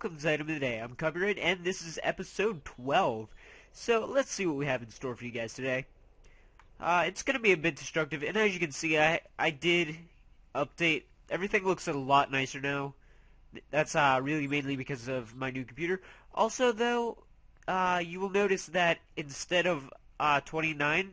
welcome to Item of the Day. I'm Copyright, and this is episode 12. So let's see what we have in store for you guys today. It's going to be a bit destructive, and as you can see, I did update. Everything looks a lot nicer now. That's really mainly because of my new computer. Also, though, you will notice that instead of 29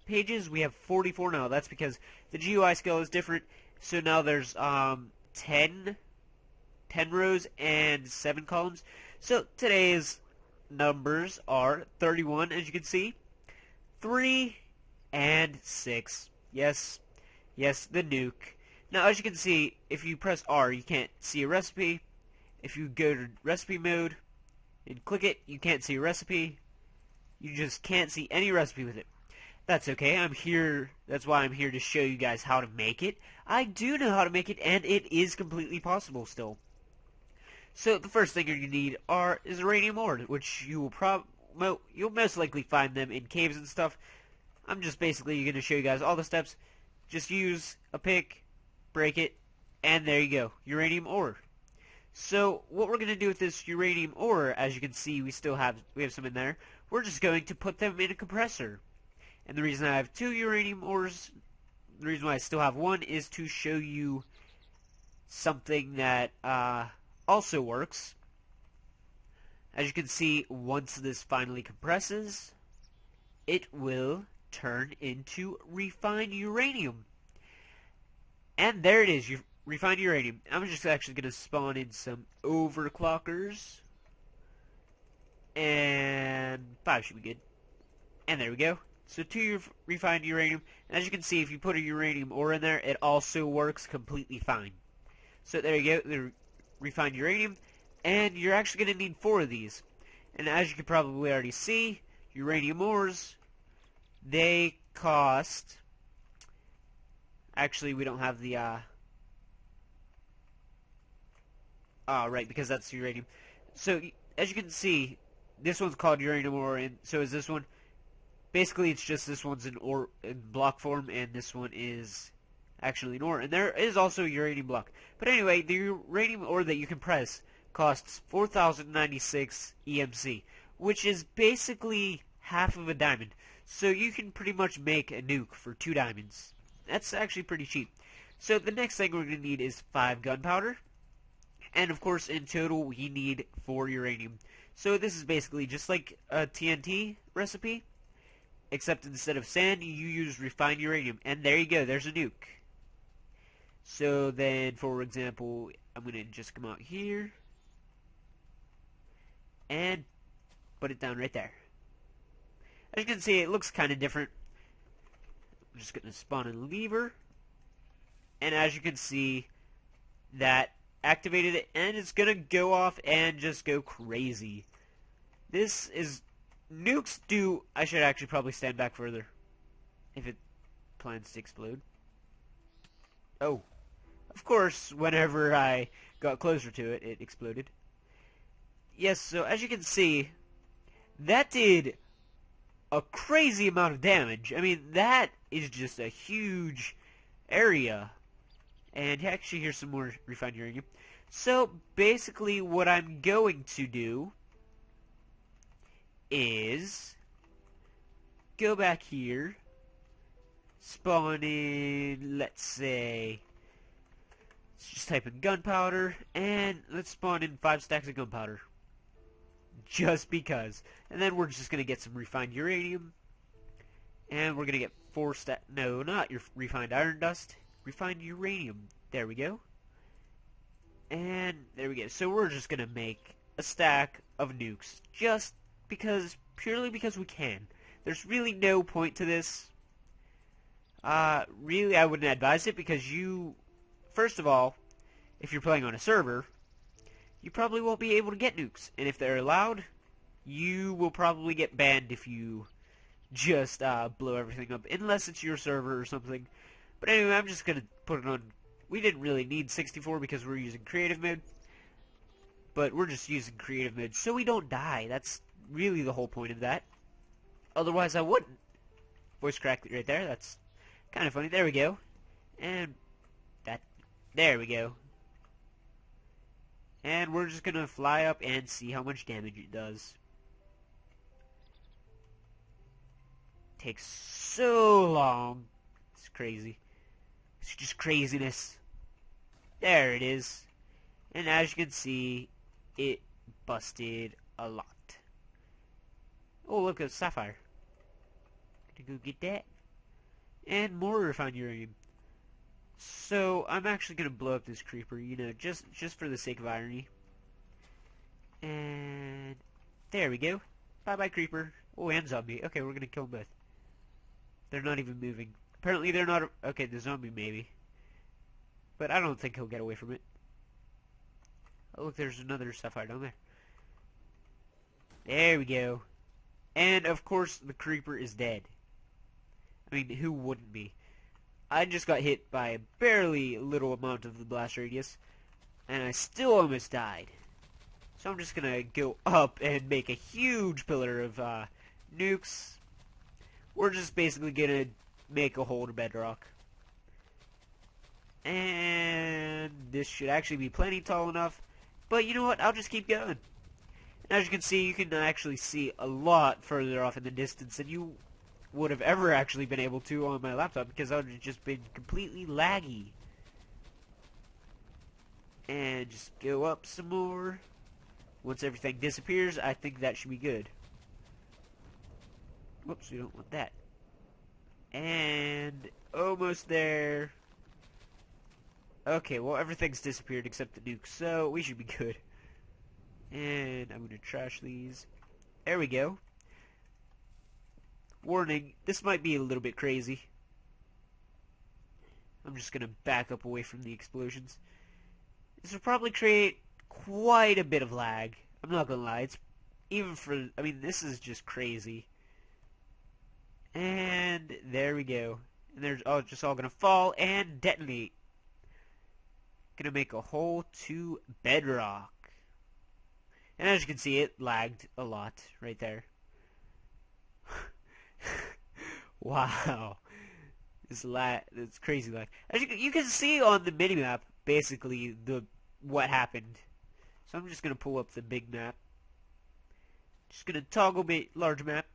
pages, we have 44 now. That's because the GUI scale is different. So now there's 10 rows and 7 columns. So today's numbers are 31, as you can see, 3 and 6. Yes, the nuke. Now, as you can see, if you press R, you can't see a recipe. If you go to recipe mode and click it, you can't see a recipe. You just can't see any recipe with it. That's okay. I'm here. That's why I'm here to show you guys how to make it. I do know how to make it, and it is completely possible still. So the first thing you're gonna need is uranium ore, which you'll most likely find them in caves and stuff. I'm just basically gonna show you guys all the steps. Just use a pick, break it, and there you go, uranium ore. So what we're gonna do with this uranium ore, as you can see, we have some in there. We're just going to put them in a compressor. And the reason I have 2 uranium ores, the reason why I still have 1, is to show you something that also works. As you can see, once this finally compresses, it will turn into refined uranium. And there it is, refined uranium. I'm just actually going to spawn in some overclockers. And 5 should be good. And there we go. So 2 refined uranium. And as you can see, if you put a uranium ore in there, it also works completely fine. So there you go, the refined uranium. And you're actually going to need 4 of these. And as you can probably already see, uranium ores, they cost... Actually, we don't have the... right, because that's uranium. So, as you can see, this one's called uranium ore, and so is this one. Basically, it's just this one's in block form, and this one is actually an ore. And there is also a uranium block. But anyway, the uranium ore that you can press costs 4,096 EMC, which is basically half of a diamond. So you can pretty much make a nuke for 2 diamonds. That's actually pretty cheap. So the next thing we're going to need is 5 gunpowder. And of course, in total, we need 4 uranium. So this is basically just like a TNT recipe. Except instead of sand, you use refined uranium. And there you go, there's a nuke. So then, for example, I'm going to just come out here. And put it down right there. As you can see, it looks kind of different. I'm just going to spawn a lever. And as you can see, that activated it. And it's going to go off and just go crazy. This is... Nukes do... I should actually probably stand back further if it plans to explode. Oh. Of course, whenever I got closer to it, it exploded. Yes, so as you can see, that did a crazy amount of damage. I mean, that is just a huge area. And actually, here's some more refined uranium. So, basically, what I'm going to do is go back here, spawn in, let's say, let's just type in gunpowder, and let's spawn in 5 stacks of gunpowder. Just because. And then we're just going to get some refined uranium, and we're going to get 4 stacks, no, not your refined iron dust, refined uranium. There we go. And there we go. So we're just going to make a stack of nukes, just purely because we can. There's really no point to this. Really, I wouldn't advise it because first of all, if you're playing on a server, you probably won't be able to get nukes. And if they're allowed, you will probably get banned if you just blow everything up, unless it's your server or something. But anyway, I'm just going to put it on. We didn't really need 64 because we're using creative mode. But we're just using creative mode so we don't die. That's really the whole point of that. Otherwise, I wouldn't. Voice crack right there. That's kind of funny. There we go. And there we go. And we're just gonna fly up and see how much damage it does. Takes so long. It's crazy. It's just craziness. There it is. And as you can see, it busted a lot. Oh, look, a sapphire. Gonna go get that. And more refined uranium. So, I'm actually gonna blow up this creeper, you know, just for the sake of irony. And there we go. Bye-bye, creeper. Oh, and zombie. Okay, we're gonna kill them both. They're not even moving. Apparently they're not... Okay, the zombie maybe. But I don't think he'll get away from it. Oh, look, there's another sapphire down there. There we go. And, of course, the creeper is dead. I mean, who wouldn't be? I just got hit by a barely little amount of the blast radius. And I still almost died. So I'm just gonna go up and make a huge pillar of nukes. We're just basically gonna make a hole to bedrock. And this should actually be plenty tall enough. But you know what? I'll just keep going. And as you can see, you can actually see a lot further off in the distance than you would have ever actually been able to on my laptop, because I would have just been completely laggy. And just go up some more. Once everything disappears, I think that should be good. Whoops, we don't want that. And almost there. Okay, well, everything's disappeared except the nukes, so we should be good. And I'm going to trash these. There we go. Warning, this might be a little bit crazy. I'm just going to back up away from the explosions. This will probably create quite a bit of lag. I'm not going to lie. It's even for... I mean, this is just crazy. And there we go. And they're just all going to fall and detonate. Gonna make a hole to bedrock. And as you can see, it lagged a lot right there. Wow. It's crazy lag. As you can see on the minimap, basically, what happened. So I'm just gonna pull up the big map. Just gonna toggle large map.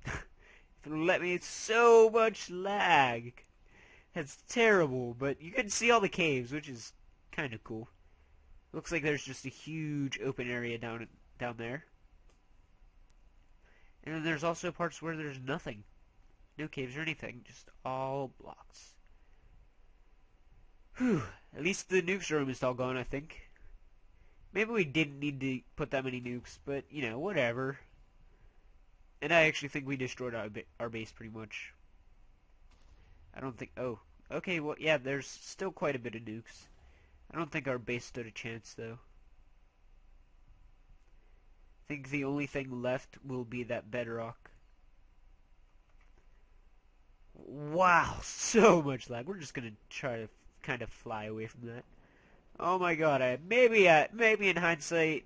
If it'll let me, it's so much lag. That's terrible, but you can see all the caves, which is kind of cool. Looks like there's just a huge open area down there. And then there's also parts where there's nothing. No caves or anything, just all blocks. Whew, at least the nukes room is all gone, I think. Maybe we didn't need to put that many nukes, but, you know, whatever. And I actually think we destroyed our base pretty much. I don't think... Oh, okay, well, yeah, there's still quite a bit of nukes. I don't think our base stood a chance, though. I think the only thing left will be that bedrock. Wow, so much lag. We're just gonna try to kind of fly away from that. Oh my god, maybe in hindsight,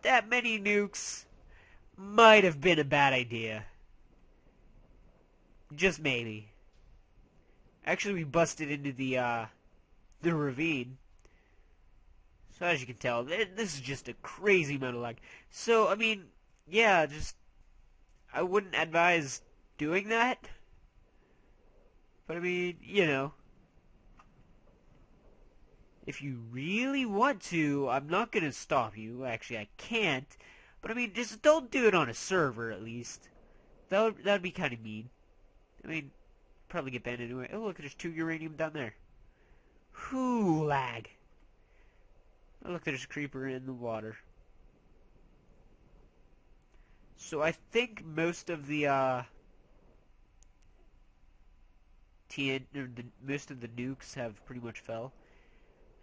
that many nukes might have been a bad idea. Just maybe. Actually, we busted into the ravine. So as you can tell, this is just a crazy amount of lag. So, I mean, yeah, I wouldn't advise doing that. But I mean, you know, if you really want to, I'm not going to stop you. Actually, I can't. But I mean, just don't do it on a server, at least. That would be kind of mean. I mean, probably get banned anyway. Oh, look, there's 2 uranium down there. Whew, lag. Oh, look, there's a creeper in the water. So I think most of the most of the nukes have pretty much fell.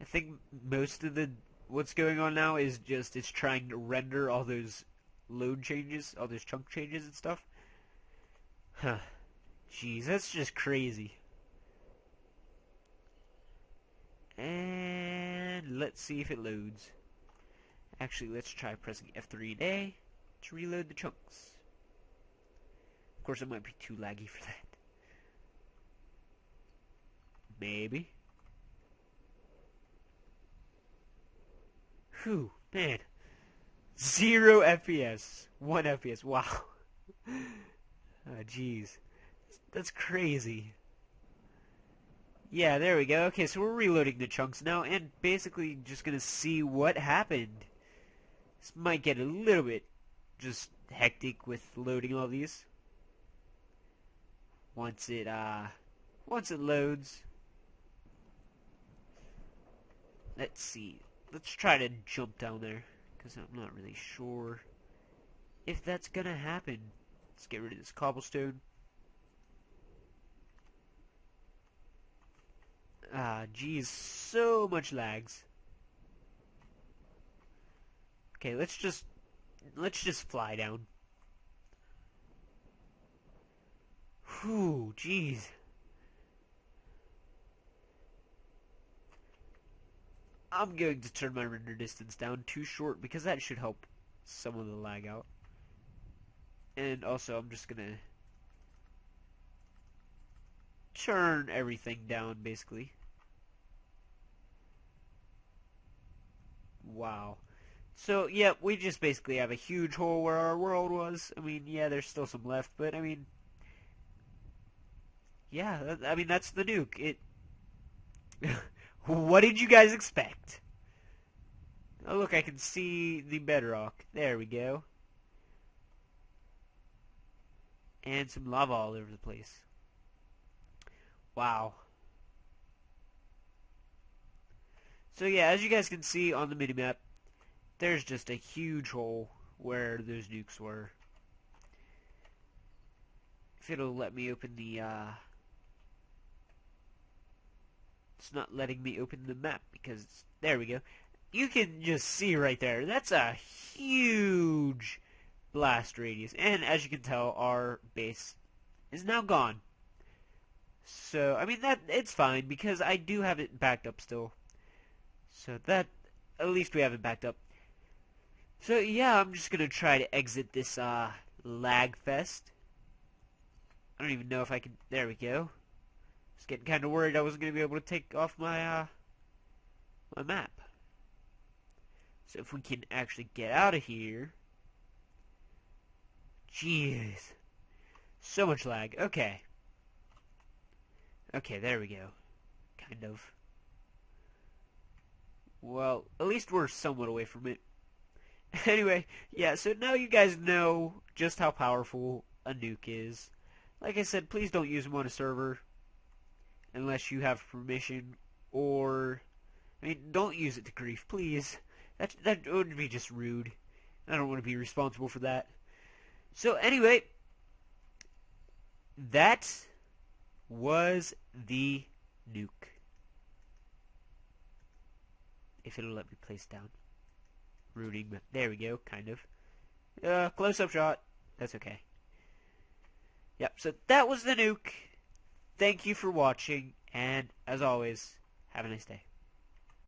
I think most of what's going on now is just it's trying to render all those load changes, all those chunk changes and stuff. Huh. Jeez, that's just crazy. And let's see if it loads. Actually, let's try pressing F3A to reload the chunks. Of course, it might be too laggy for that. Maybe. Whew, man. 0 FPS. 1 FPS. Wow. Oh, jeez. That's crazy. Yeah, there we go. Okay, so we're reloading the chunks now, and basically just gonna see what happened. This might get a little bit just hectic with loading all these. Once it loads. Let's see. Let's try to jump down there, because I'm not really sure if that's gonna happen. Let's get rid of this cobblestone. Ah, geez, so much lags. Okay, let's just fly down. Whew, jeez. I'm going to turn my render distance down too short because that should help some of the lag out. And also, I'm just gonna turn everything down, basically. Wow. So, yeah, we just basically have a huge hole where our world was. I mean, yeah, there's still some left, but, I mean, yeah, I mean, that's the nuke. It... What did you guys expect? Oh, look, I can see the bedrock. There we go. And some lava all over the place. Wow. So yeah, as you guys can see on the minimap, there's just a huge hole where those nukes were. If it'll let me open the, it's not letting me open the map because, there we go. You can just see right there, that's a huge blast radius. And as you can tell, our base is now gone. So, I mean, it's fine because I do have it backed up still. So that, at least we have it backed up. So yeah, I'm just gonna try to exit this lag fest. I don't even know if I can. There we go. Just getting kind of worried I wasn't gonna be able to take off my my map. So if we can actually get out of here. Jeez, so much lag. Okay. Okay, there we go. Kind of. Well, at least we're somewhat away from it. Anyway, yeah, so now you guys know just how powerful a nuke is. Like I said, please don't use them on a server unless you have permission, or, I mean, don't use it to grief, please. That would be just rude. I don't want to be responsible for that. So anyway, that was the nuke. If it'll let me place down. Rooting, but there we go, kind of. Close-up shot. That's okay. Yep, so that was the nuke. Thank you for watching, and as always, have a nice day.